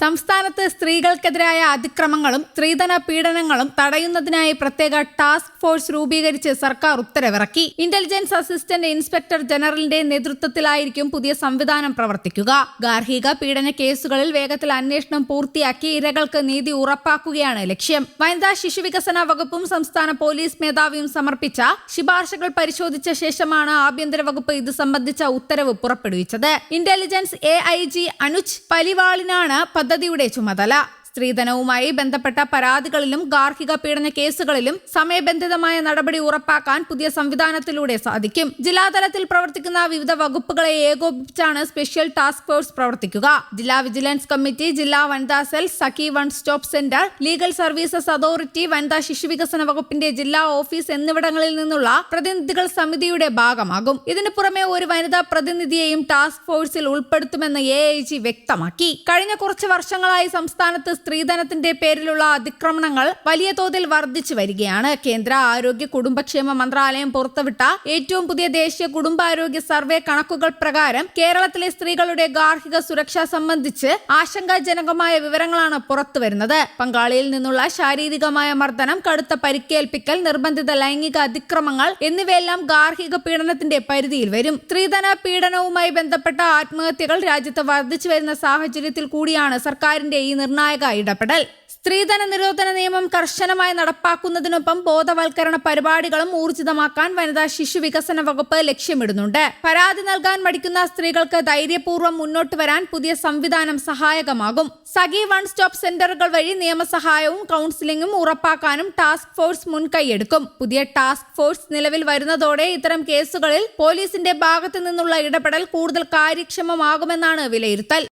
സംസ്ഥാനത്ത് സ്ത്രീകൾക്കെതിരായ അതിക്രമങ്ങളും സ്ത്രീധന പീഡനങ്ങളും തടയുന്നതിനായി പ്രത്യേക ടാസ്ക് ഫോഴ്സ് രൂപീകരിച്ച് സർക്കാർ ഉത്തരവിറക്കി. ഇന്റലിജൻസ് അസിസ്റ്റന്റ് ഇൻസ്പെക്ടർ ജനറലിന്റെ നേതൃത്വത്തിലായിരിക്കും പുതിയ സംവിധാനം പ്രവർത്തിക്കുക. ഗാർഹിക പീഡന കേസുകളിൽ വേഗത്തിൽ അന്വേഷണം പൂർത്തിയാക്കി ഇരകൾക്ക് നീതി ഉറപ്പാക്കുകയാണ് ലക്ഷ്യം. വനിതാ ശിശുവികസന വകുപ്പും സംസ്ഥാന പോലീസ് മേധാവിയും സമർപ്പിച്ച ശുപാർശകൾ പരിശോധിച്ച ശേഷമാണ് ആഭ്യന്തര വകുപ്പ് ഇത് സംബന്ധിച്ച ഉത്തരവ് പുറപ്പെടുവിച്ചത്. ഇന്റലിജൻസ് AIG അനുജ് പലിവാളിനാണ് പദ്ധതിയുടെ ചുമതല. സ്ത്രീധനവുമായി ബന്ധപ്പെട്ട പരാതികളിലും ഗാർഹിക പീഡന കേസുകളിലും സമയബന്ധിതമായ നടപടി ഉറപ്പാക്കാൻ പുതിയ സംവിധാനത്തിലൂടെ സാധിക്കും. ജില്ലാതലത്തിൽ പ്രവർത്തിക്കുന്ന വിവിധ വകുപ്പുകളെ ഏകോപിപ്പിച്ചാണ് സ്പെഷ്യൽ ടാസ്ക് ഫോഴ്സ് പ്രവർത്തിക്കുക. ജില്ലാ വിജിലൻസ് കമ്മിറ്റി, ജില്ലാ വനിതാ cell, Sakhi one stop centre, legal services authority, വനിതാ ശിശുവികസന വകുപ്പിന്റെ ജില്ലാ ഓഫീസ് എന്നിവിടങ്ങളിൽ നിന്നുള്ള പ്രതിനിധികൾ സമിതിയുടെ ഭാഗമാകും. ഇതിനു പുറമെ ഒരു വനിതാ പ്രതിനിധിയെയും ടാസ്ക് ഫോഴ്സിൽ ഉൾപ്പെടുത്തുമെന്ന് AIG വ്യക്തമാക്കി. കഴിഞ്ഞ കുറച്ച് വർഷങ്ങളായി സംസ്ഥാനത്ത് സ്ത്രീധനത്തിന്റെ പേരിലുള്ള അതിക്രമണങ്ങൾ വലിയ തോതിൽ വർദ്ധിച്ചു വരികയാണ്. കേന്ദ്ര ആരോഗ്യ കുടുംബക്ഷേമ മന്ത്രാലയം പുറത്തുവിട്ട ഏറ്റവും പുതിയ ദേശീയ കുടുംബാരോഗ്യ സർവേ കണക്കുകൾ പ്രകാരം കേരളത്തിലെ സ്ത്രീകളുടെ ഗാർഹിക സുരക്ഷ സംബന്ധിച്ച് ആശങ്കാജനകമായ വിവരങ്ങളാണ് പുറത്തുവരുന്നത്. പങ്കാളിയിൽ നിന്നുള്ള ശാരീരികമായ മർദ്ദനം, കടുത്ത പരിക്കേൽപ്പിക്കൽ, നിർബന്ധിത ലൈംഗിക അതിക്രമങ്ങൾ എന്നിവയെല്ലാം ഗാർഹിക പീഡനത്തിന്റെ പരിധിയിൽ വരും. സ്ത്രീധന പീഡനവുമായി ബന്ധപ്പെട്ട ആത്മഹത്യകൾ രാജ്യത്ത് വർദ്ധിച്ചു വരുന്ന സാഹചര്യത്തിൽ കൂടിയാണ് സർക്കാരിന്റെ ഈ നിർണായക ഇടപെടൽ. സ്ത്രീധന നിരോധന നിയമം കർശനമായി നടപ്പാക്കുന്നതിനൊപ്പം ബോധവൽക്കരണ പരിപാടികളും ഊർജിതമാക്കാൻ വനിതാ ശിശു വികസന വകുപ്പ് ലക്ഷ്യമിടുന്നുണ്ട്. പരാതി നൽകാൻ മടിക്കുന്ന സ്ത്രീകൾക്ക് ധൈര്യപൂർവ്വം മുന്നോട്ട് വരാൻ പുതിയ സംവിധാനം സഹായകമാകും. സഖി വൺ സ്റ്റോപ്പ് സെന്ററുകൾ വഴി നിയമസഹായവും കൗൺസിലിംഗും ഉറപ്പാക്കാനും ടാസ്ക് ഫോഴ്സ് മുൻകൈയെടുക്കും. പുതിയ ടാസ്ക് ഫോഴ്സ് നിലവിൽ വരുന്നതോടെ ഇത്തരം കേസുകളിൽ പോലീസിന്റെ ഭാഗത്തു നിന്നുള്ള ഇടപെടൽ കൂടുതൽ കാര്യക്ഷമമാകുമെന്നാണ് വിലയിരുത്തൽ.